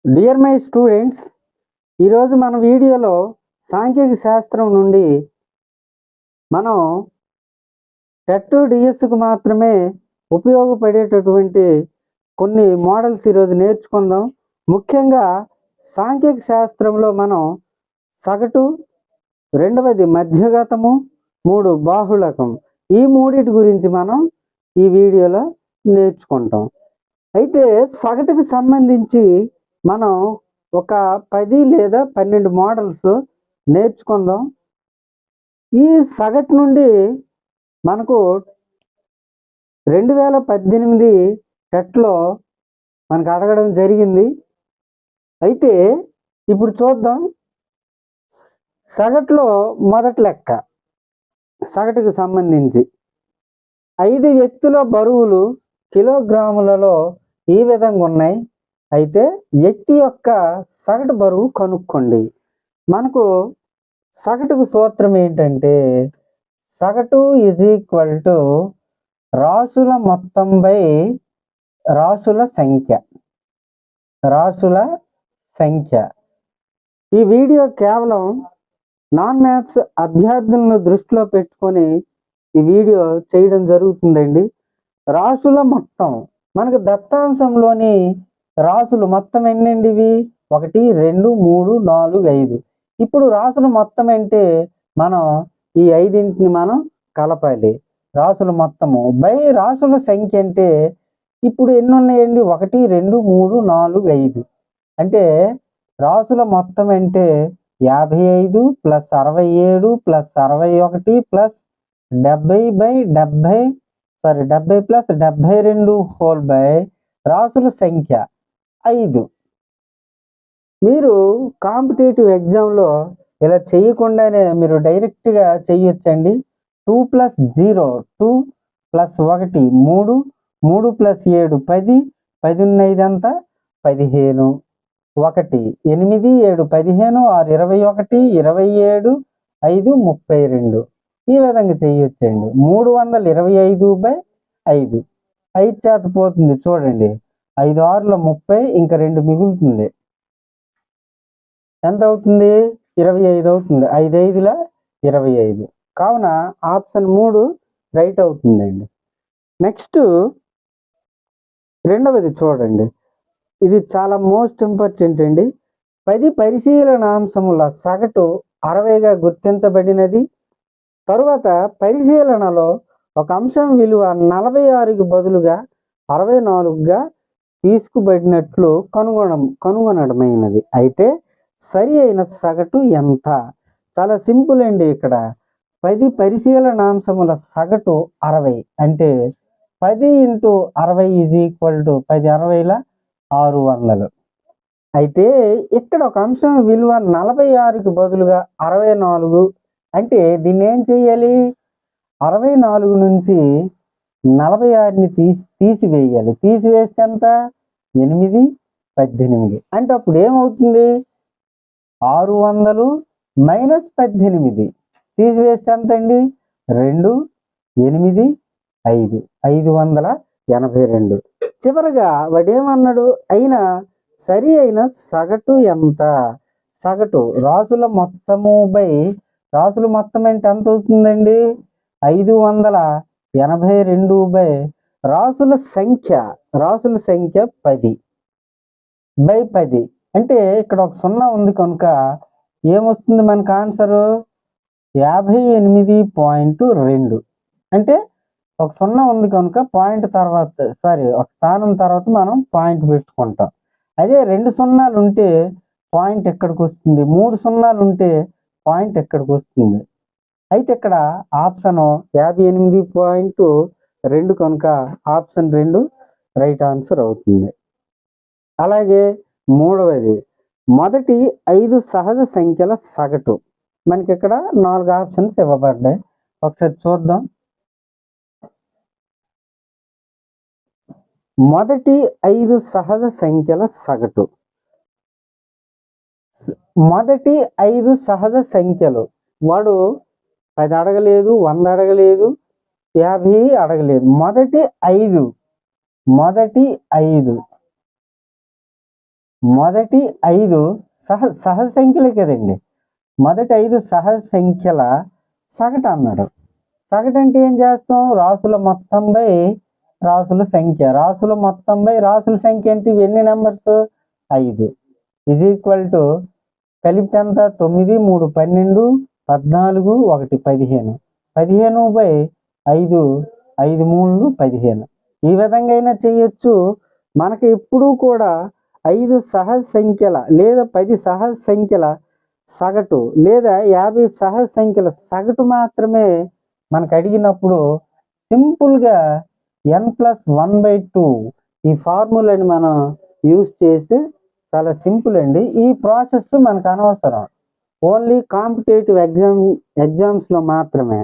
Dear my students, ఈరోజు మన వీడియోలో సాంఖ్యక శాస్త్రం నుండి మనం టెట్ డిఎస్కు మాత్రమే ఉపయోగపడేటటువంటి కొన్ని మోడల్స్ ఈరోజు నేర్చుకుందాం. ముఖ్యంగా సాంఖ్యక శాస్త్రంలో మనం సగటు, రెండవది మధ్యగతము, 3 బాహుళకం, ఈ మూడిటి గురించి మనం ఈ వీడియోలో నేర్చుకుంటాం. అయితే సగటుకు సంబంధించి మనం ఒక 10 లేదా 12 మోడల్స్ నేర్చుకుందాం. ఈ సగటు నుండి మనకు 2018 టెట్లో మనకు అడగడం జరిగింది. అయితే ఇప్పుడు చూద్దాం. సగటులో మొదటి లెక్క సగటుకు సంబంధించి 5 వ్యక్తుల బరువులు కిలోగ్రాములలో ఈ విధంగా ఉన్నాయి. అయితే వ్యక్తి యొక్క సగటు బరువు కనుక్కోండి. మనకు సగటుకు సూత్రం ఏంటంటే సగటు ఈజ్ ఈక్వల్ టు రాసుల మొత్తం బై రాసుల సంఖ్య. ఈ వీడియో కేవలం నాన్ మ్యాథ్స్ అభ్యర్థులను దృష్టిలో పెట్టుకొని ఈ వీడియో చేయడం జరుగుతుందండి. రాసుల మొత్తం మనకు దత్తాంశంలోని రాసులు మొత్తం ఎన్నండి? ఇవి 1, 2, 3, 4, 5. ఇప్పుడు రాసుల మొత్తం అంటే మనం ఈ 5ని మనం కలపాలి. రాసుల మొత్తము బై రాసుల సంఖ్య అంటే ఇప్పుడు ఎన్ని ఉన్నాయండి? 1, 2, 3, 4, 5. అంటే రాసుల మొత్తం అంటే 55 plus 67 plus 61 plus 70 plus 72 whole by రాసుల సంఖ్య 5. మీరు కాంపిటేటివ్ ఎగ్జామ్లో ఇలా చేయకుండానే మీరు డైరెక్ట్గా చేయొచ్చండి. 2 ప్లస్ 0 2 ప్లస్ 1 3 3 ప్లస్ 7 10 10 ఉన్నది అంతా 15 1 8 7 15 6 21 27 5 32 ఈ విధంగా చేయొచ్చండి. 325/5 5 చేత పోతుంది చూడండి. 5 6ల 30, ఇంకా 2 మిగులుతుంది. ఎంత అవుతుంది? 25 అవుతుంది. 5 5ల 25. కావున ఆప్షన్ 3 రైట్ అవుతుందండి. నెక్స్ట్ రెండవది చూడండి. ఇది చాలా మోస్ట్ ఇంపార్టెంట్ అండి. 10 పరిశీలనాంశముల సగటు 60గా గుర్తించబడినది. తరువాత పరిశీలనలో ఒక అంశం విలువ 46కి బదులుగా 64గా తీసుకుబడినట్లు కనుగొనడమైనది. అయితే సరి అయిన సగటు ఎంత? చాలా సింపుల్ అండి. ఇక్కడ 10 పరిశీలనాంశముల సగటు 60 అంటే 10 × 60 ఈజ్ ఈక్వల్ టు 10 60ల 600. అయితే ఇక్కడ ఒక అంశం విలువ 46కి బదులుగా 64 అంటే దీన్ని ఏం చేయాలి? 64 నుంచి 46ని తీసివేయాలి. తీసివేస్తే ఎంత? 8 18. అంటే అప్పుడు ఏమవుతుంది? 600 మైనస్ 18 తీసివేస్తే ఎంత అండి? 2 8 5 582. చివరగా వాడేమన్నాడు? అయినా సరి అయిన సగటు ఎంత? సగటు రాసుల మొత్తము బై రాసుల మొత్తం అంటే ఎంత అవుతుందండి? 582 బై రాసుల సంఖ్య 10/10 అంటే ఇక్కడ ఒక 0 ఉంది కనుక ఏమొస్తుంది మనకు ఆన్సరు? 58.2. అంటే ఒక 0 ఉంది కనుక పాయింట్ తర్వాత ఒక స్థానం తర్వాత మనం పాయింట్ పెట్టుకుంటాం. అదే 2 సున్నాలు ఉంటే పాయింట్ ఎక్కడికి వస్తుంది? 3 సున్నాలు ఉంటే పాయింట్ ఎక్కడికి వస్తుంది? అయితే ఇక్కడ ఆప్షన్ 58.2 కనుక ఆప్షన్ 2 రైట్ ఆన్సర్ అవుతుంది. అలాగే మూడవది మొదటి 5 సహజ సంఖ్యల సగటు. మనకి ఇక్కడ 4 ఆప్షన్స్ ఇవ్వబడ్డాయి. ఒకసారి చూద్దాం. మొదటి 5 సహజ సంఖ్యల సగటు. మొదటి 5 సహజ సంఖ్యలు వాడు 10 అడగలేదు, 100 అడగలేదు, 50 అడగలేదు. మొదటి 5 మొదటి 5 సహజ సంఖ్యలే కదండి. మొదటి 5 సహజ సంఖ్యల సగటు అన్నాడు. సగటు అంటే ఏం చేస్తాం? రాసుల మొత్తం బై రాసుల సంఖ్య. రాసుల మొత్తం బై రాసుల సంఖ్య అంటే ఎన్ని నెంబర్స్? 5 ఈజ్ ఈక్వల్ టు కలిపితే ఎంత? 9, 3, 12, 14, 1, 15. 15 బై 5, 5 3 15. ఈ విధంగా అయినా చేయొచ్చు. మనకి ఎప్పుడూ కూడా 5 సహజ సంఖ్యల లేదా 10 సహజ సంఖ్యల సగటు లేదా 50 సహజ సంఖ్యల సగటు మాత్రమే మనకు అడిగినప్పుడు సింపుల్గా n+1/2 ఈ ఫార్ములాని మనం యూజ్ చేస్తే చాలా సింపుల్ అండి. ఈ ప్రాసెస్ మనకు అనవసరం. ఓన్లీ కాంపిటేటివ్ ఎగ్జామ్స్లో మాత్రమే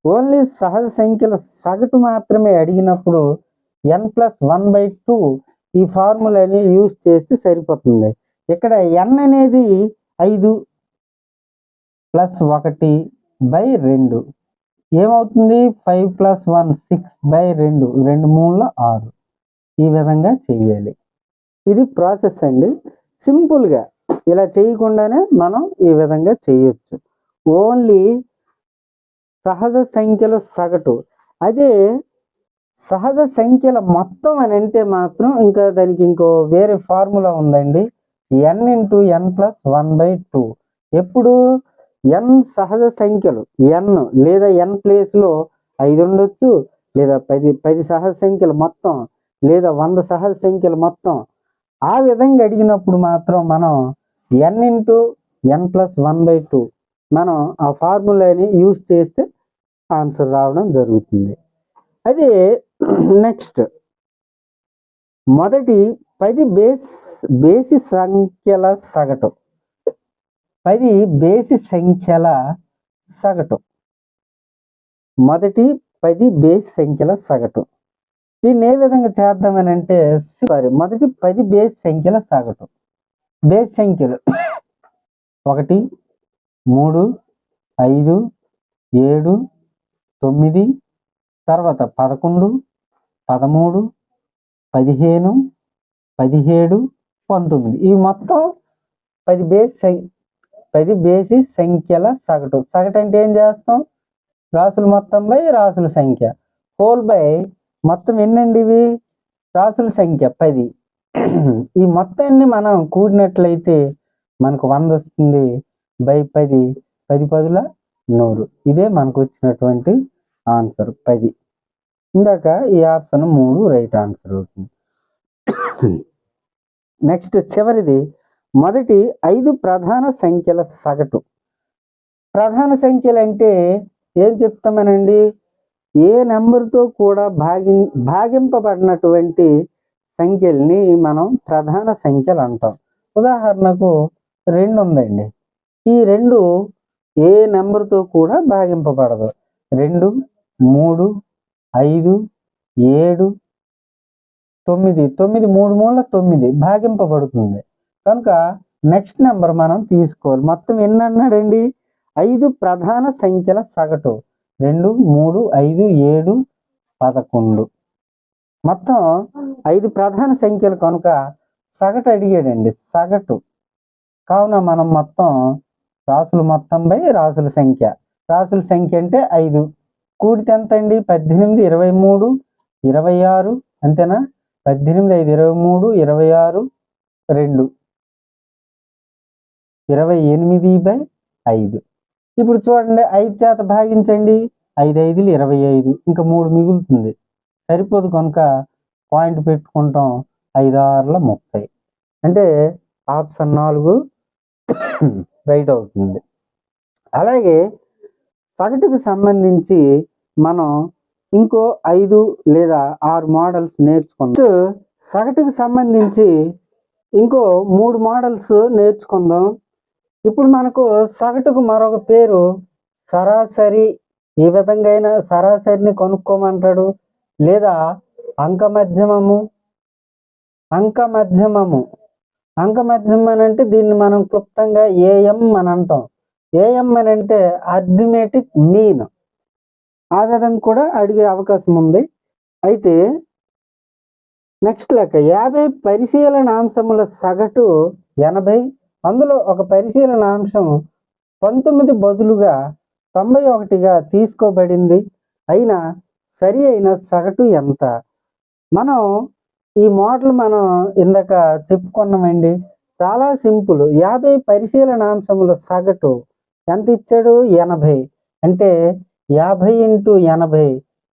ఓన్లీ సహజ సంఖ్యల సగటు మాత్రమే అడిగినప్పుడు n+1/2 ఈ ఫార్ములాని యూజ్ చేస్తే సరిపోతుంది. ఇక్కడ n అనేది 5 + 1/2 ఏమవుతుంది? 5 + 1 6/2 2 3 6. ఈ విధంగా చేయాలి. ఇది ప్రాసెస్ అండి. సింపుల్గా ఇలా చేయకుండానే మనం ఈ విధంగా చేయొచ్చు. ఓన్లీ సహజ సంఖ్యల సగటు. అదే సహజ సంఖ్యల మొత్తం అని అంటే మాత్రం ఇంకా దానికి ఇంకో వేరే ఫార్ములా ఉందండి. n × n+1/2. ఎప్పుడు n సహజ సంఖ్యలు n లేదా n ప్లేస్లో 5 ఉండొచ్చు, లేదా 10 సహజ సంఖ్యలు మొత్తం, లేదా 100 సహజ సంఖ్యలు మొత్తం. ఆ విధంగా అడిగినప్పుడు మాత్రం మనం n × n+1/2 మనం ఆ ఫార్ములాని యూజ్ చేస్తే ఆన్సర్ రావడం జరుగుతుంది. అదే నెక్స్ట్ మొదటి 10 బేసి సంఖ్యల సగటు. 10 బేసి సంఖ్యల సగటు. మొదటి 10 బేసి సంఖ్యల సగటు. దీన్ని ఏ విధంగా చేద్దామని అంటే మొదటి 10 బేసి సంఖ్యల సగటు. బేసి సంఖ్యలు 1, 3, 5, 7, 9, తర్వాత 11, 13, 15, 17, 19. ఇవి మొత్తం 10 బేసి సంఖ్యల సగటు. సగటు అంటే ఏం చేస్తాం? రాసుల మొత్తం బై రాసుల సంఖ్య హోల్ బై మొత్తం ఎన్నండి ఇవి? రాసుల సంఖ్య 10. ఈ మొత్తాన్ని మనం కూడినట్లయితే మనకు 100 వస్తుంది. బై 10, 10 10 100. ఇదే మనకు వచ్చినటువంటి ఆన్సర్ 10. ఇందాక ఈ ఆప్షన్ 3 రైట్ ఆన్సర్ అవుతుంది. నెక్స్ట్ చివరిది మొదటి 5 ప్రధాన సంఖ్యల సగటు. ప్రధాన సంఖ్యలు అంటే ఏం చెప్తామనండి? ఏ నెంబర్తో కూడా భాగింపబడినటువంటి సంఖ్యల్ని మనం ప్రధాన సంఖ్యలు అంటాం. ఉదాహరణకు 2 ఉందండి. ఈ 2 ఏ నెంబర్తో కూడా భాగింపబడదు. 2, 3, 5, 7, 9. 9 3 మూల 9 భాగింపబడుతుంది. కనుక నెక్స్ట్ నెంబర్ మనం తీసుకోవాలి. మొత్తం ఎన్ని అన్నాడండి? 5 ప్రధాన సంఖ్యల సగటు. 2, 3, 5, 7, 11. మొత్తం 5 ప్రధాన సంఖ్యలు కనుక సగటు అడిగాడండి. సగటు. కావున మనం మొత్తం రాసులు మొత్తం బై రాసుల సంఖ్య. రాసుల సంఖ్య అంటే 5. కూడితే ఎంత అండి? 18, 23, 26. అంతేనా? 18, 5, 23, 26, 2. 28/5. ఇప్పుడు చూడండి 5 చేత భాగించండి. 5 5 25. ఇంకా 3 మిగులుతుంది. సరిపోదు కనుక పాయింట్ పెట్టుకుంటాం. 5 6 30. అంటే ఆప్షన్ 4 రైట్ అవుతుంది. అలాగే సగటుకు సంబంధించి మనం ఇంకో 5 లేదా 6 మోడల్స్ నేర్చుకుందాం. సగటుకు సంబంధించి ఇంకో 3 మోడల్స్ నేర్చుకుందాం. ఇప్పుడు మనకు సగటుకు మరొక పేరు సరాసరి. ఈ విధంగా అయినా సరాసరిని కనుక్కోమంటాడు. లేదా అంకమధ్యమము. అంకమధ్యమం అని అంటే దీన్ని మనం క్లుప్తంగా ఏఎం అని అంటాం. ఏఎం అని అంటే అర్థమెటిక్ మీన్. ఆ విధంగా కూడా అడిగే అవకాశం ఉంది. అయితే నెక్స్ట్ లెక్క 50 పరిశీలనాంశముల సగటు 80. అందులో ఒక పరిశీలనాంశం 19 బదులుగా 91గా తీసుకోబడింది. అయినా సరి అయిన సగటు ఎంత? మనం ఈ మోడల్ మనం ఇందాక చెప్పుకున్నామండి. చాలా సింపుల్. 50 పరిశీలనాంశముల సగటు ఎంత ఇచ్చాడు? 80. అంటే 50 × 80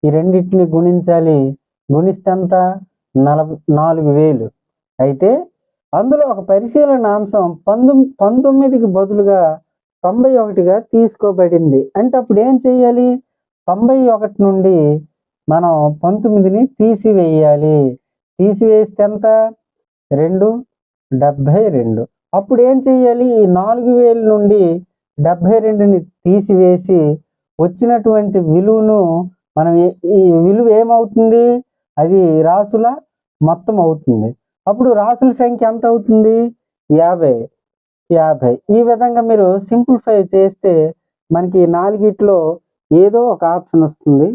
ఈ రెండింటిని గుణించాలి. గుణిస్తే ఎంత? 4000. అయితే అందులో ఒక పరిశీలనాంశం 19కి బదులుగా 91గా తీసుకోబడింది. అంటే అప్పుడు ఏం చేయాలి? 91 నుండి మనం 19ని తీసివేయాలి. తీసివేస్తే ఎంత? 2, 72. అప్పుడు ఏం చేయాలి? ఈ 4000 నుండి 72ని తీసివేసి వచ్చినటువంటి విలువను మనం ఈ విలువ ఏమవుతుంది? అది రాసుల మొత్తం అవుతుంది. అప్పుడు రాసుల సంఖ్య ఎంత అవుతుంది? 50. ఈ విధంగా మీరు సింప్లిఫై చేస్తే మనకి 4గిట్లో ఏదో ఒక ఆప్షన్ వస్తుంది.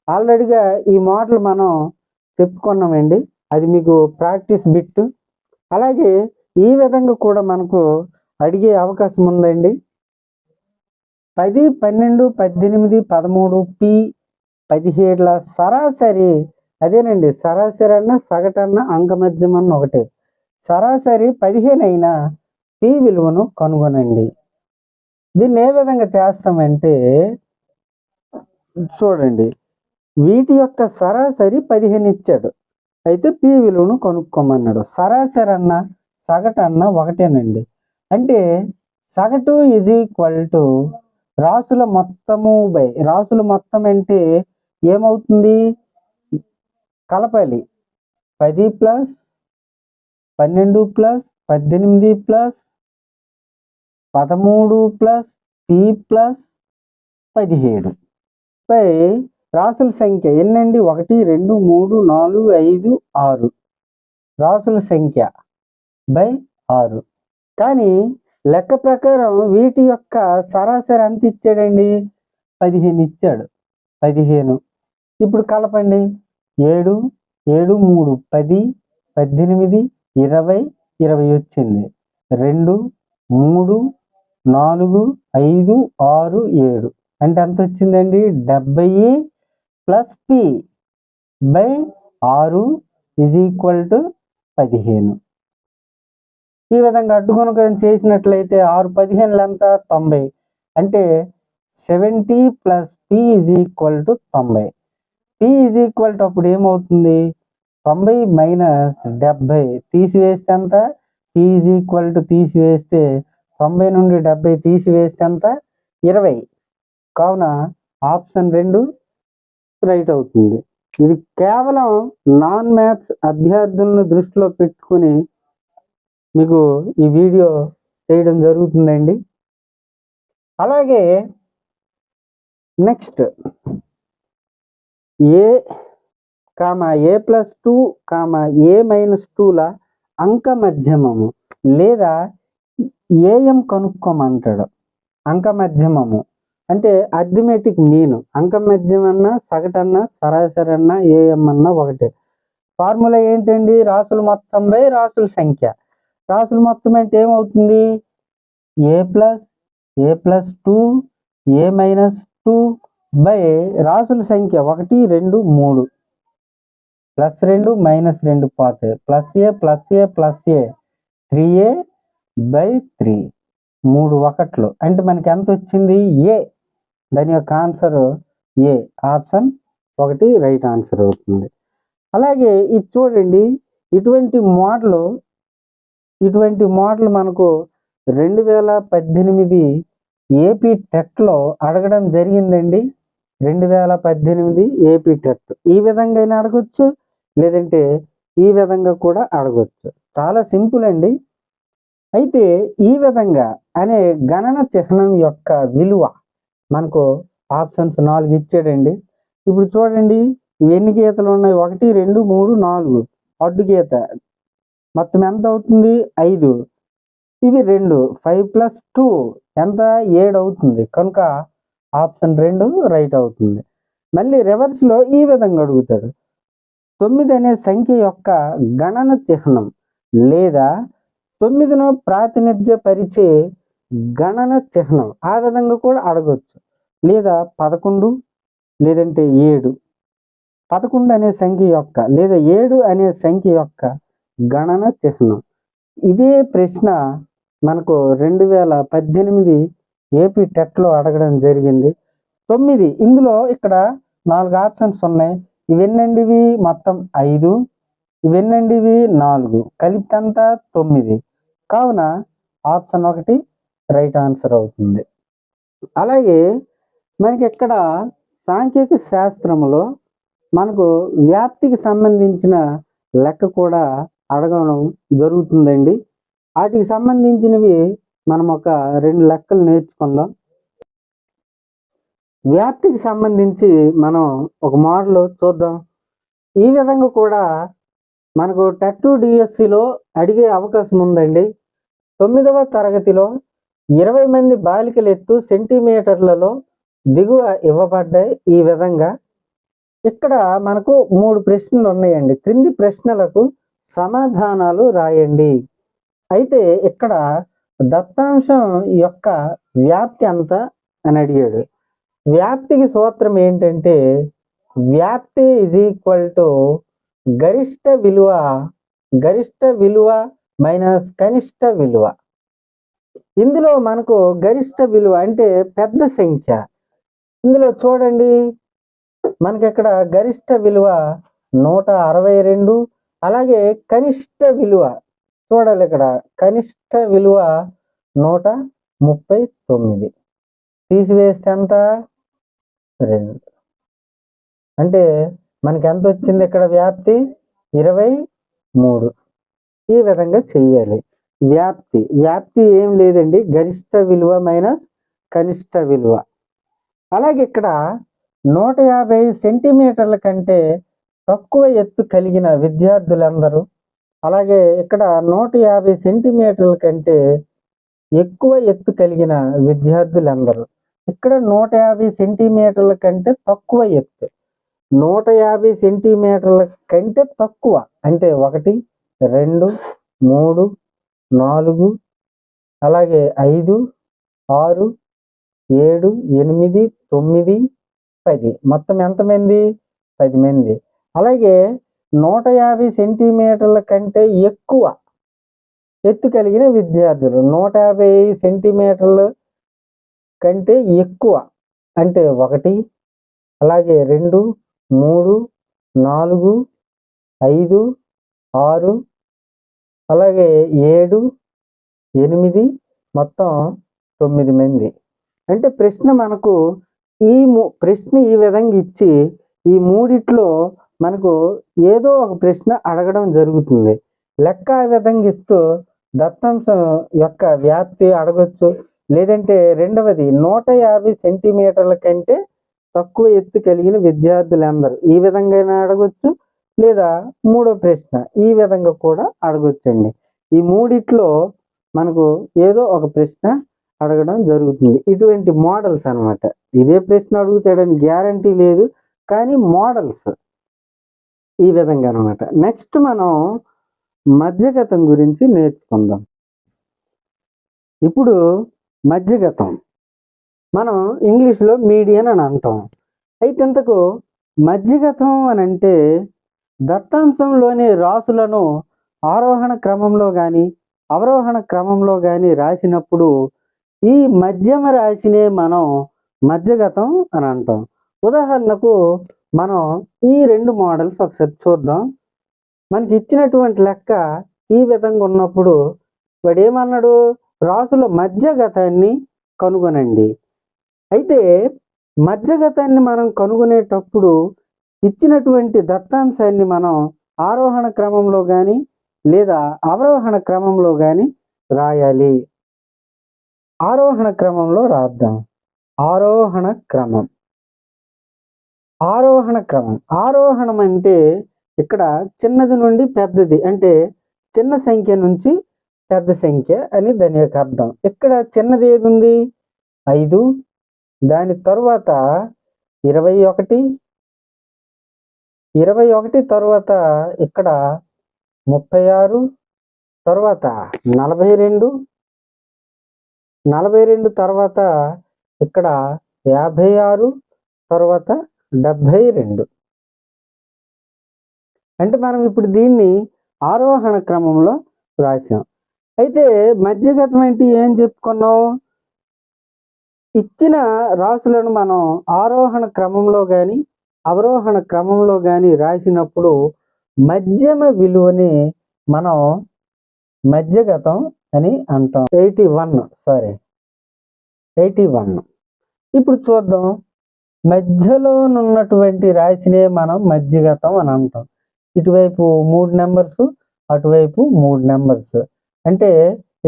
ఆల్రెడీగా ఈ మోడల్ మనం చెప్పుకున్నామండి. అది మీకు ప్రాక్టీస్ బిట్. అలాగే ఈ విధంగా కూడా మనకు అడిగే అవకాశం ఉందండి. 10, 12, 18, 13 P17ల సరాసరి, అదేనండి సరాసరి అన్న సగటన్న అంకమధ్యం అన్న ఒకటే. సరాసరి 15 అయినా P విలువను కనుగొనండి. దీన్ని ఏ విధంగా చేస్తామంటే చూడండి, వీటి యొక్క సరాసరి 15 ఇచ్చాడు. అయితే P విలువను కనుక్కోమన్నాడు. సరాసరి అన్న సగటు అన్న ఒకటేనండి. అంటే సగటు = రాసుల మొత్తము బై రాసుల మొత్తం అంటే ఏమవుతుంది? కలపాలి. 10 + 12 + 18 + 13 + P + 17 పై రాసుల సంఖ్య ఎన్నండి? 1, 2, 3, 4, 5, 6 రాసుల సంఖ్య బై 6. కానీ లెక్క ప్రకారం వీటి యొక్క సరాసరి ఎంత ఇచ్చాడండి? 15 ఇచ్చాడు. 15. ఇప్పుడు కలపండి. 7, 7, 3, 10, 18, 20, 20 వచ్చింది. 2, 3, 4, 5, 6, 7 అంటే ఎంత వచ్చిందండి? 70 + P బై 6 = 15. ఈ విధంగా అడ్డుగుణకం చేసినట్లయితే 6 15 ఎంత? 90. అంటే 70 + P = 90. P అప్పుడు ఏమవుతుంది? 90 - 70 తీసివేస్తే ఎంత? P తీసివేస్తే 90 నుండి 70 తీసివేస్తే ఎంత? 20. కావున ఆప్షన్ 2 రైట్ అవుతుంది. ఇది కేవలం నాన్ మ్యాథ్స్ అభ్యర్థులను దృష్టిలో పెట్టుకుని మీకు ఈ వీడియో చేయడం జరుగుతుందండి. అలాగే నెక్స్ట్ A+2, A-2ల అంక మధ్యమము లేదా AM కనుక్కోమంటాడు. అంక మధ్యమము అంటే అర్థమెటిక్ మీన్. అంక మధ్యం అన్నా సగటన్నా సరాసరి అన్నా AM అన్నా ఒకటే. ఫార్ములా ఏంటండి? రాసుల మొత్తం బై రాసుల సంఖ్య. రాసుల మొత్తం అంటే ఏమవుతుంది? A+2 A-2 బై రాసుల సంఖ్య 1, 2, 3 +2 -2 పోతాయి. +A 3A/3 3 1లు అంటే మనకి ఎంత వచ్చింది? A. దాని యొక్క answer A. Option 1 right answer అవుతుంది. అలాగే ఇది చూడండి, ఇటువంటి మోడల్ మనకు 2018 ఏపీ టెట్లో అడగడం జరిగిందండి. 2018 ఏపీ టెట్ ఈ విధంగా అయినా అడగొచ్చు, లేదంటే ఈ విధంగా కూడా అడగొచ్చు. చాలా సింపుల్ అండి. అయితే ఈ విధంగా అనే గణన చిహ్నం యొక్క విలువ మనకు ఆప్షన్స్ 4 ఇచ్చాడండి. ఇప్పుడు చూడండి, ఎన్ని గీతలు ఉన్నాయి? 1, 2, 3, 4 అడ్డు గీత మొత్తం ఎంత అవుతుంది? 5. ఇవి 2. 5 + 2 ఎంత? 7 అవుతుంది. కనుక ఆప్షన్ 2 రైట్ అవుతుంది. మళ్ళీ రివర్స్లో ఈ విధంగా అడుగుతాడు. 9 అనే సంఖ్య యొక్క గణన చిహ్నం లేదా 9ను ప్రాతినిధ్యపరిచే గణన చిహ్నం. ఆ విధంగా కూడా అడగొచ్చు. లేదా 11 లేదంటే 7. 11 అనే సంఖ్య యొక్క లేదా 7 అనే సంఖ్య యొక్క గణన చిహ్నం. ఇదే ప్రశ్న మనకు 2018 ఏపీ టెట్లో అడగడం జరిగింది. 9 ఇందులో ఇక్కడ 4 ఆప్షన్స్ ఉన్నాయి. ఇవెన్నండి ఇవి? మొత్తం 5. ఇవెన్నండి ఇవి? 4. కలిపితంతా 9. కావున ఆప్షన్ 1 రైట్ ఆన్సర్ అవుతుంది. అలాగే మనకి ఇక్కడ సాంఖ్యక శాస్త్రంలో మనకు వ్యాప్తికి సంబంధించిన లెక్క కూడా అడగడం జరుగుతుందండి. వాటికి సంబంధించినవి మనం ఒక 2 లెక్కలు నేర్చుకుందాం. వ్యాప్తికి సంబంధించి మనం ఒక మోడల్ చూద్దాం. ఈ విధంగా కూడా మనకు టెట్ డిఎస్సిలో అడిగే అవకాశం ఉందండి. 9వ తరగతిలో 20 మంది బాలికల ఎత్తు సెంటీమీటర్లలో దిగువ ఇవ్వబడ్డాయి. ఈ విధంగా ఇక్కడ మనకు 3 ప్రశ్నలు ఉన్నాయండి. క్రింది ప్రశ్నలకు సమాధానాలు రాయండి. అయితే ఇక్కడ దత్తాంశం యొక్క వ్యాప్తి ఎంత అని అడిగాడు. వ్యాప్తికి సూత్రం ఏంటంటే వ్యాప్తి ఈజ్ ఈక్వల్ టు గరిష్ట విలువ మైనస్ కనిష్ట విలువ. ఇందులో మనకు గరిష్ట విలువ అంటే పెద్ద సంఖ్య. ఇందులో చూడండి మనకి ఇక్కడ గరిష్ట విలువ 162. అలాగే కనిష్ట విలువ చూడాలి, ఇక్కడ కనిష్ట విలువ 139. తీసివేస్తే ఎంత? 2. అంటే మనకి ఎంత వచ్చింది ఇక్కడ వ్యాప్తి? 23. ఈ విధంగా చెయ్యాలి. వ్యాప్తి ఏం లేదండి, గరిష్ట విలువ మైనస్ కనిష్ట విలువ. అలాగే ఇక్కడ 150 సెంటీమీటర్ల కంటే తక్కువ ఎత్తు కలిగిన విద్యార్థులందరూ, అలాగే ఇక్కడ 150 సెంటీమీటర్ల కంటే ఎక్కువ ఎత్తు కలిగిన విద్యార్థులందరూ. ఇక్కడ 150 సెంటీమీటర్ల కంటే తక్కువ ఎత్తు, 150 సెంటీమీటర్ల కంటే తక్కువ అంటే 1, 2, 3, 4, అలాగే 5, 6, 7, 8, 9, 10. మొత్తం ఎంతమంది? 10 మంది. అలాగే 150 సెంటీమీటర్ల కంటే ఎక్కువ ఎత్తు కలిగిన విద్యార్థులు, 150 సెంటీమీటర్ల కంటే ఎక్కువ అంటే 1, అలాగే 2, 3, 4, 5, 6, అలాగే 7, 8, మొత్తం 9 మంది. అంటే ప్రశ్న మనకు ప్రశ్న ఈ విధంగా ఇచ్చి ఈ మూడిట్లో మనకు ఏదో ఒక ప్రశ్న అడగడం జరుగుతుంది. లెక్క ఆ విధంగా ఇస్తూ దత్తాంశం యొక్క వ్యాప్తి అడగొచ్చు. లేదంటే రెండవది 150 సెంటీమీటర్ల కంటే తక్కువ ఎత్తు కలిగిన విద్యార్థులందరూ, ఈ విధంగా అడగొచ్చు. లేదా మూడో ప్రశ్న ఈ విధంగా కూడా అడగొచ్చండి. ఈ మూడిట్లో మనకు ఏదో ఒక ప్రశ్న అడగడం జరుగుతుంది. ఇటువంటి మోడల్స్ అన్నమాట. ఇదే ప్రశ్న అడుగుతాడని గ్యారంటీ లేదు, కానీ మోడల్స్ ఈ విధంగా అన్నమాట. నెక్స్ట్ మనం మధ్యగతం గురించి నేర్చుకుందాం. ఇప్పుడు మధ్యగతం మనం ఇంగ్లీష్లో మీడియన్ అని అంటాం. అయితే ఇంతకు మధ్యగతం అని అంటే దత్తాంశంలోని రాసులను ఆరోహణ క్రమంలో కానీ అవరోహణ క్రమంలో కానీ రాసినప్పుడు ఈ మధ్యమ రాశినే మనం మధ్యగతం అని అంటాం. ఉదాహరణకు మనం ఈ 2 మోడల్స్ ఒకసారి చూద్దాం. మనకి ఇచ్చినటువంటి లెక్క ఈ విధంగా ఉన్నప్పుడు వాడు ఏమన్నాడు? రాసుల మధ్యగతాన్ని కనుగొనండి. అయితే మధ్యగతాన్ని మనం కనుగొనేటప్పుడు ఇచ్చినటువంటి దత్తాంశాన్ని మనం ఆరోహణ క్రమంలో కానీ లేదా అవరోహణ క్రమంలో కానీ రాయాలి. ఆరోహణ క్రమంలో రాద్దాం. ఆరోహణ క్రమం. ఆరోహణం అంటే ఇక్కడ చిన్నది నుండి పెద్దది, అంటే చిన్న సంఖ్య నుంచి పెద్ద సంఖ్య అని దాని యొక్క అర్థం. ఇక్కడ చిన్నది ఏది ఉంది? 5. దాని తరువాత 21, 21 తర్వాత ఇక్కడ 36, తర్వాత 42, 42 తర్వాత ఇక్కడ 56, తర్వాత 72. అంటే మనం ఇప్పుడు దీన్ని ఆరోహణ క్రమంలో రాసాం. అయితే మధ్యగతం అంటే ఏం చెప్పుకున్నాం? ఇచ్చిన రాసులను మనం ఆరోహణ క్రమంలో కానీ అవరోహణ క్రమంలో కానీ రాసినప్పుడు మధ్యమ విలువని మనం మధ్యగతం అని అంటాం. 81. ఇప్పుడు చూద్దాం, మధ్యలో ఉన్నటువంటి రాశినే మనం మధ్యగతం అని అంటాం. ఇటువైపు 3 నెంబర్స్, అటువైపు 3 నెంబర్స్. అంటే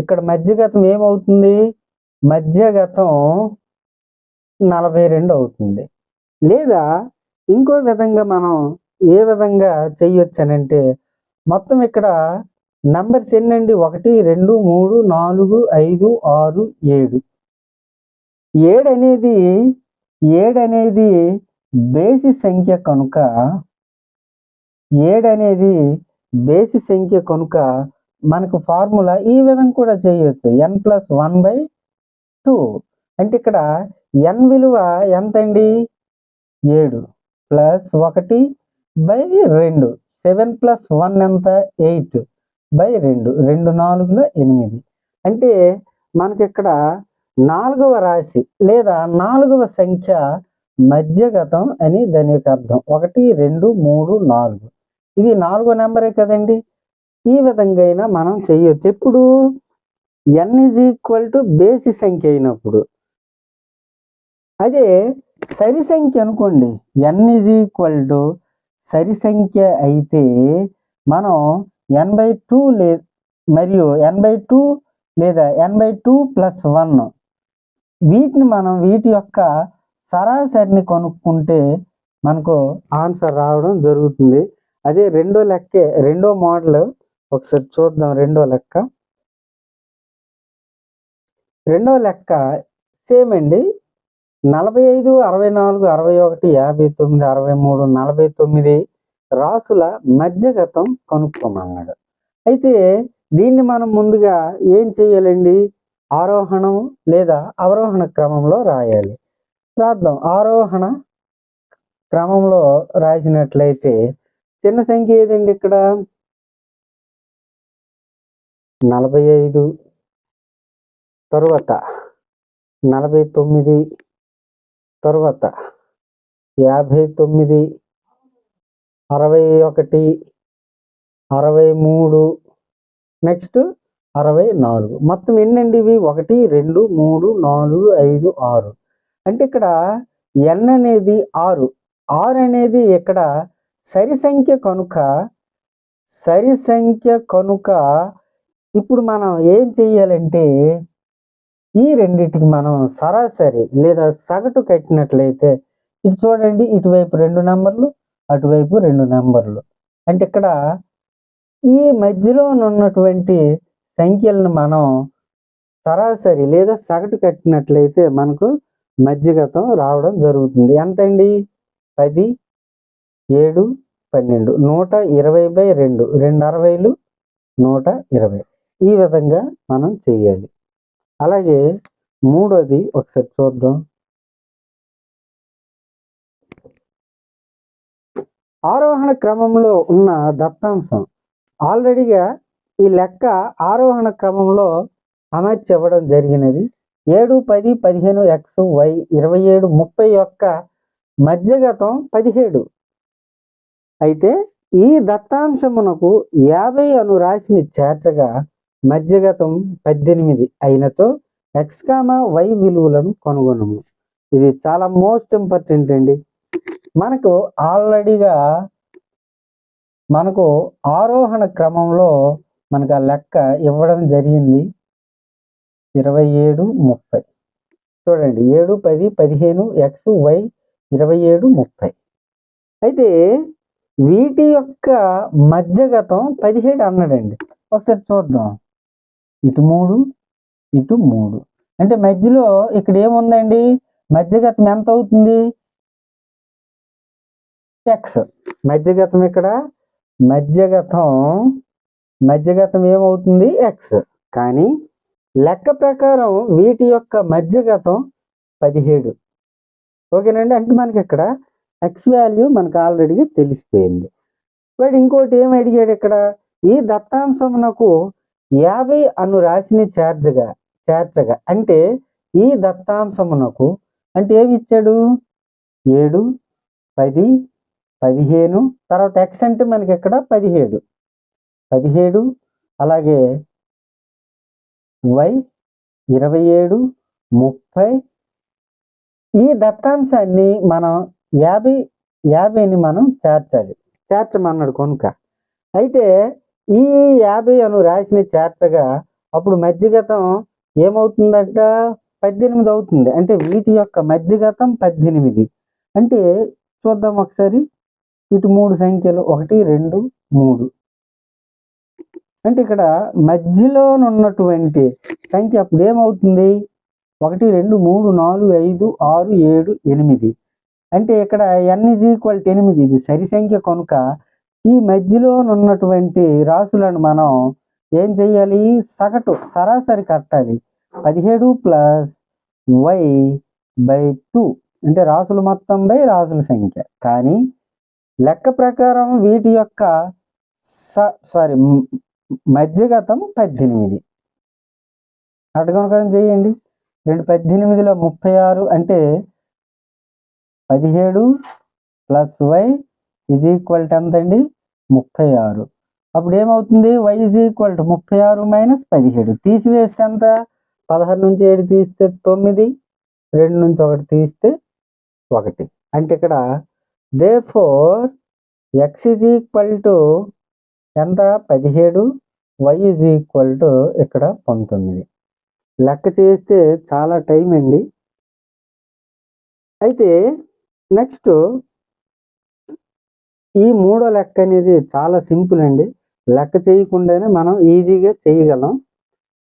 ఇక్కడ మధ్యగతం ఏమవుతుంది? మధ్యగతం 42 అవుతుంది. లేదా ఇంకో విధంగా మనం ఏ విధంగా చెయ్యొచ్చనంటే, మొత్తం ఇక్కడ నంబర్స్ ఎన్నండి? 1, 2, 3, 4, 5, 6, 7. 7 అనేది బేసి సంఖ్య కనుక 7 అనేది బేసి సంఖ్య కనుక మనకు ఫార్ములా ఈ విధంగా కూడా చేయొచ్చు, n+1/2. అంటే ఇక్కడ n విలువ ఎంత అండి? 7 +1/2. 7 + 1 ఎంత? 8/2. 2 4 8. అంటే మనకి ఇక్కడ 4వ రాశి లేదా 4వ సంఖ్య మధ్యగతం అని దాని యొక్క అర్థం. 1 2 3 4. ఇది 4వ నెంబరే కదండి. ఈ విధంగా అయినా మనం చెయ్యొచ్చు. ఎప్పుడు n = బేసి సంఖ్య అయినప్పుడు. అదే సరి సంఖ్య అనుకోండి, n = సరి సంఖ్య అయితే మనం n/2 మరియు n/2 లేదా n/2+1 వీటిని మనం వీటి యొక్క సరాసరిని కనుక్కుంటే మనకు ఆన్సర్ రావడం జరుగుతుంది. అదే రెండో మోడల్ ఒకసారి చూద్దాం. రెండో లెక్క సేమ్ అండి. 45, 64, 61, 59, 63, 49 రాసుల మధ్యగతం కనుక్కోమన్నాడు. అయితే దీన్ని మనం ముందుగా ఏం చేయాలండి? ఆరోహణం లేదా అవరోహణ క్రమంలో రాయాలి. రాద్దాం. ఆరోహణ క్రమంలో రాసినట్లయితే చిన్న సంఖ్య ఏదండి? ఇక్కడ 45, తర్వాత 49, తర్వాత 59, 61, 63, నెక్స్ట్ 64. మొత్తం ఎన్నండి ఇవి? 1 2 3 4 5 6. అంటే ఇక్కడ n అనేది 6. 6 అనేది ఇక్కడ సరి సంఖ్య కనుక ఇప్పుడు మనం ఏం చెయ్యాలంటే ఈ రెండింటికి మనం సరాసరి లేదా సగటు కట్టినట్లయితే ఇటు చూడండి, ఇటువైపు 2 నెంబర్లు, అటువైపు 2 నెంబర్లు. అంటే ఇక్కడ ఈ మధ్యలో ఉన్నటువంటి సంఖ్యలను మనం సరాసరి లేదా సగటు కట్టినట్లయితే మనకు మధ్యగతం రావడం జరుగుతుంది. ఎంతండి? 10, 7, 12. 120/2. 2 60లు 120. ఈ విధంగా మనం చెయ్యాలి. అలాగే మూడోది ఒకసారి చూద్దాం. ఆరోహణ క్రమంలో ఉన్న దత్తాంశం ఆల్రెడీగా ఈ లెక్క ఆరోహణ క్రమంలో అమర్చి ఇవ్వడం జరిగినది. 7, 10, 15, x, y, 27, 30 యొక్క మధ్యగతం 17. అయితే ఈ దత్తాంశమునకు 50 అను రాశిని చేర్చగా మధ్యగతం 18 అయినతో x, y విలువలను కనుగొనము. ఇది చాలా మోస్ట్ ఇంపార్టెంట్ అండి. మనకు ఆల్రెడీగా ఆరోహణ క్రమంలో మనకు ఆ లెక్క ఇవ్వడం జరిగింది. 27, 30. చూడండి, 7, 10, 15, x, y, 27, 30. అయితే వీటి యొక్క మధ్యగతం 17 అన్నాడండి. ఒకసారి చూద్దాం. ఇటు 3, ఇటు 3. అంటే మధ్యలో ఇక్కడ ఏముందండి? మధ్యగతం ఎంత అవుతుంది? ఎక్స్. మధ్యగతం ఇక్కడ మధ్యగతం ఏమవుతుంది? ఎక్స్. కానీ లెక్క ప్రకారం వీటి యొక్క మధ్యగతం 17. ఓకేనండి. అంటే మనకి ఇక్కడ ఎక్స్ వాల్యూ మనకు ఆల్రెడీ తెలిసిపోయింది. వాడు ఇంకోటి ఏం అడిగాడు ఇక్కడ, ఈ దత్తాంశమునకు 50 అను రాశిని చేర్చగా అంటే ఈ దత్తాంశమునకు అంటే ఏమి ఇచ్చాడు? 7, 10, 15, తర్వాత ఎక్స్ అంటే మనకి ఇక్కడ 17, అలాగే వై 27, 30. ఈ దత్తాంశాన్ని మనం 50ని మనం చేర్చమన్నాడు కనుక. అయితే ఈ 50 అను రాశిని చేర్చగా అప్పుడు మధ్యగతం ఏమవుతుందంట? 18 అవుతుంది. అంటే వీటి యొక్క మధ్యగతం 18. అంటే చూద్దాం ఒకసారి. ఇటు 3 సంఖ్యలు 1, 2, 3. అంటే ఇక్కడ మధ్యలో ఉన్నటువంటి సంఖ్య అప్పుడు ఏమవుతుంది? 1, 2, 3, 4, 5, 6, 7, 8. అంటే ఇక్కడ n = 8. ఇది సరి సంఖ్య కనుక ఈ మధ్యలో ఉన్నటువంటి రాసులను మనం ఏం చెయ్యాలి? సరాసరి కట్టాలి. 17 + y/2 అంటే రాసులు మొత్తం బై రాసుల సంఖ్య. కానీ లెక్క ప్రకారం వీటి యొక్క మధ్యగతం 18. అటగమకం చేయండి. 2 18 36 అంటే 17 + y = ఎంతండి? 36. అప్పుడు ఏమవుతుంది? y = 36 - 17. తీసివేస్తే ఎంత? 16 నుంచి 7 తీస్తే 9, 2 నుంచి 1 తీస్తే 1. అంటే ఇక్కడ therefore x = ఎంత? 17, y = ఇక్కడ 19. లెక్క చేస్తే చాలా టైం అండి. అయితే నెక్స్ట్ ఈ మూడో లెక్క అనేది చాలా సింపుల్ అండి. లెక్క చేయకుండానే మనం ఈజీగా చేయగలం.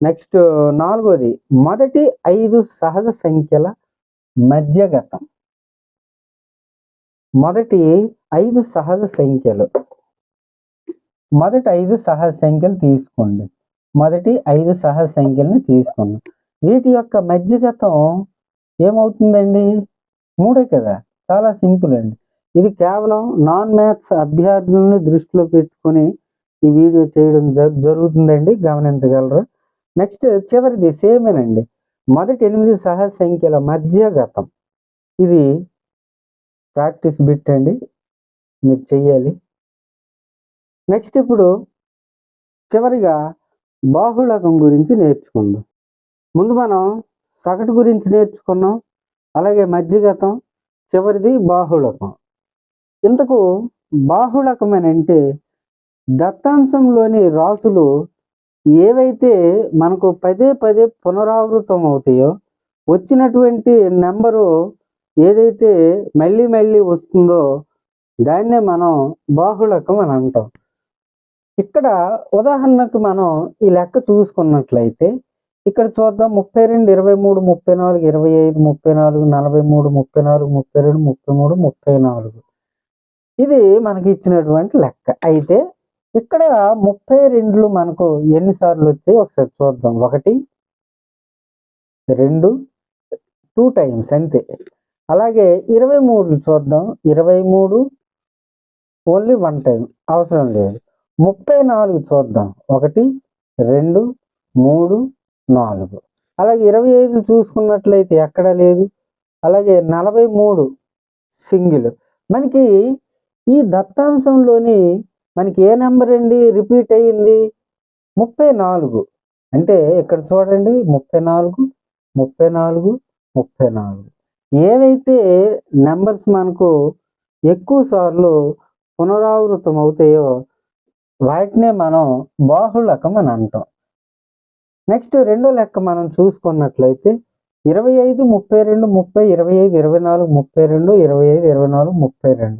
నెక్స్ట్ 4వది, మొదటి 5 సహజ సంఖ్యల మధ్యగతం. మొదటి 5 సహజ సంఖ్యలు తీసుకోండి. మొదటి 5 సహజ సంఖ్యలను తీసుకున్నాం. వీటి యొక్క మధ్యగతం ఏమవుతుందండి? 3 కదా. చాలా సింపుల్ అండి. ఇది కేవలం నాన్ మ్యాథ్స్ అభ్యర్థులను దృష్టిలో పెట్టుకొని ఈ వీడియో చేయడం జరుగుతుందండి, గమనించగలరు. నెక్స్ట్ చివరిది సేమేనండి. మొదటి 8 సహజ సంఖ్యల మధ్యగతం. ఇది ప్రాక్టీస్ బిట్ అండి, మీరు చెయ్యాలి. నెక్స్ట్ ఇప్పుడు చివరిగా బాహుళకం గురించి నేర్చుకుందాం. ముందు మనం సగటు గురించి నేర్చుకున్నాం, అలాగే మధ్యగతం, చివరిది బాహుళకం. ఇంతకు బాహుళకం అని అంటే దత్తాంశంలోని రాసులు ఏవైతే మనకు పదే పునరావృతం అవుతాయో, వచ్చినటువంటి నెంబరు ఏదైతే మళ్ళీ వస్తుందో దాన్నే మనం బాహుళకం అని అంటాం. ఇక్కడ ఉదాహరణకు మనం ఈ లెక్క చూసుకున్నట్లయితే ఇక్కడ చూద్దాం. 32, 23, 34, 25, 34, 43, 34, 32, 33, 34. ఇది మనకి ఇచ్చినటువంటి లెక్క. అయితే ఇక్కడ 32 మనకు ఎన్నిసార్లు వచ్చాయి ఒకసారి చూద్దాం. 1, 2, 2 టైమ్స్ అంతే. అలాగే 23 చూద్దాం. 23 ఓన్లీ 1 టైం, అవసరం లేదు. 34 చూద్దాం. 1, 2, 3, 4. అలాగే 25 చూసుకున్నట్లయితే ఎక్కడ లేదు. అలాగే 43 సింగిల్. మనకి ఈ దత్తాంశంలోని మనకి ఏ నెంబర్ అండి రిపీట్ అయ్యింది? 34. అంటే ఇక్కడ చూడండి, 34, 34, 34. ఏవైతే నెంబర్స్ మనకు ఎక్కువ సార్లు పునరావృతం అవుతాయో వాటినే మనం బాహుళకం అని అంటాం. నెక్స్ట్ రెండో లెక్క మనం చూసుకున్నట్లయితే 25, 32, 30, 25, 24, 32, 25, 24, 32.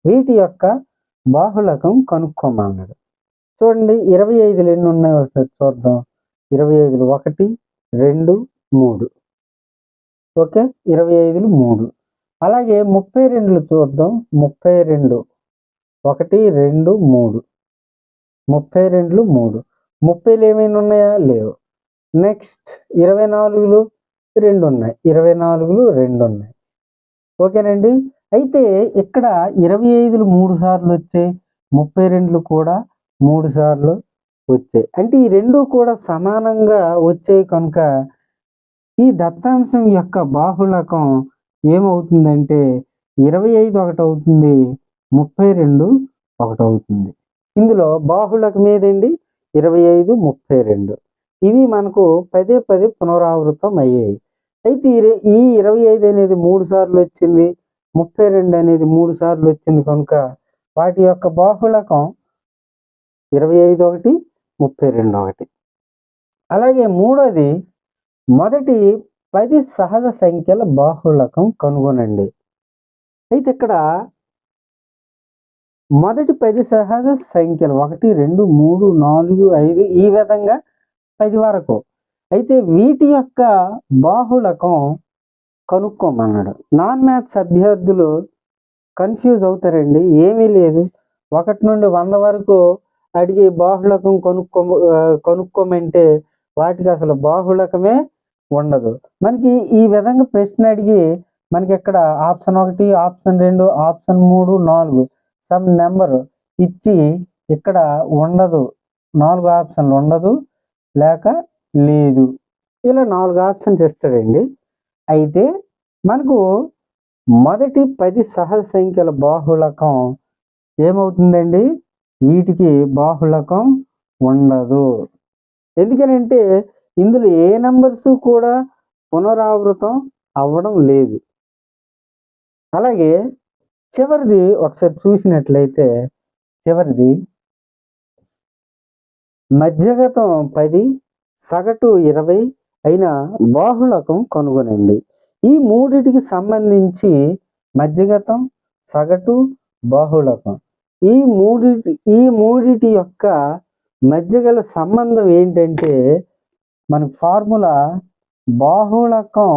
వీటి యొక్క బాహుళకం కనుక్కోమన్నాడు. చూడండి 25 ఎన్ని ఉన్నాయో ఒకసారి చూద్దాం. 25 1, 2, 3. ఓకే, 25 3. అలాగే 32 చూద్దాం. 32 1 2 3 32 3 30 ఏమైనా ఉన్నాయా? లేవు. నెక్స్ట్ 24 2 ఉన్నాయి. 24 2 ఉన్నాయి. ఓకేనండి. అయితే ఇక్కడ 25 3 సార్లు వచ్చాయి. 32 కూడా 3 సార్లు వచ్చాయి. అంటే ఈ రెండు కూడా సమానంగా వచ్చాయి కనుక ఈ దత్తాంశం యొక్క బాహుళకం ఏమవుతుందంటే 25 ఒకటి అవుతుంది, 32 ఒకటి అవుతుంది. ఇందులో బాహుళకం ఏదండి? 25 32. ఇవి మనకు పదే పదే పునరావృతం అయ్యాయి. అయితే ఈ 25 అనేది 3 సార్లు వచ్చింది, 32 అనేది 3 సార్లు వచ్చింది కనుక వాటి యొక్క బాహుళకం 25 ఒకటి 32 ఒకటి. అలాగే మూడోది మొదటి 10 సహజ సంఖ్యల బాహుళకం కనుగొనండి. అయితే ఇక్కడ మొదటి 10 సహజ సంఖ్యలు 1 2 3 4 5 ఈ విధంగా 10 వరకు. అయితే వీటి యొక్క బాహుళకం కనుక్కోమన్నాడు. నాన్ మ్యాథ్స్ అభ్యర్థులు కన్ఫ్యూజ్ అవుతారండి. ఏమీ లేదు, 1 నుండి 100 వరకు అడిగి బాహుళకం కనుక్కోమంటే వాటికి అసలు బాహుళకమే ఉండదు. మనకి ఈ విధంగా ప్రశ్న అడిగి మనకి ఇక్కడ option 1 option 2 option 3 4 some number ఇచ్చి ఇక్కడ ఉండదు, 4 ఆప్షన్లు ఉండదు లేక లేదు, ఇలా 4 ఆప్షన్స్ ఇస్తాడండి. అయితే మనకు మొదటి 10 సహజ సంఖ్యల బాహుళకం ఏమవుతుందండి? వీటికి బాహుళకం ఉండదు. ఎందుకనంటే ఇందులో ఏ నెంబర్స్ కూడా పునరావృతం అవ్వడం లేదు. అలాగే చివరిది ఒకసారి చూసినట్లయితే చివరిది మధ్యగతం 10 సగటు 20 అయిన బాహుళకం కనుగొనండి. ఈ మూడిటికి సంబంధించి మధ్యగతం, సగటు, బాహుళకం ఈ మూడిటి యొక్క మధ్యగల సంబంధం ఏంటంటే మన ఫార్ములా బాహుళకం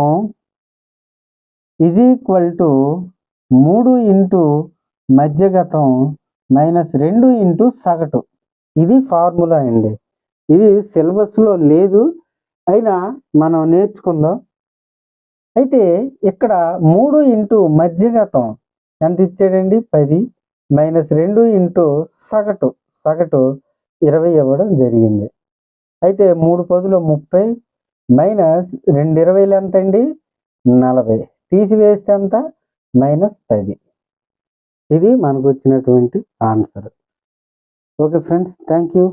ఈజ్ ఈక్వల్ టు 3 ఇంటూ మధ్యగతం మైనస్ 2 ఇంటూ సగటు. ఇది ఫార్ములా అండి. ఇది సిలబస్లో లేదు, అయినా మనం నేర్చుకుందాం. అయితే ఇక్కడ 3 ఇంటూ మధ్యగతం ఎంత ఇచ్చాడండి? 10 మైనస్ 2 ఇంటూ సగటు 20 ఇవ్వడం జరిగింది. అయితే 3 10 30 మైనస్ 2 20 ఎంత అండి? 40. తీసివేస్తే ఎంత? -10. ఇది మనకు వచ్చినటువంటి answer. Okay friends, thank you.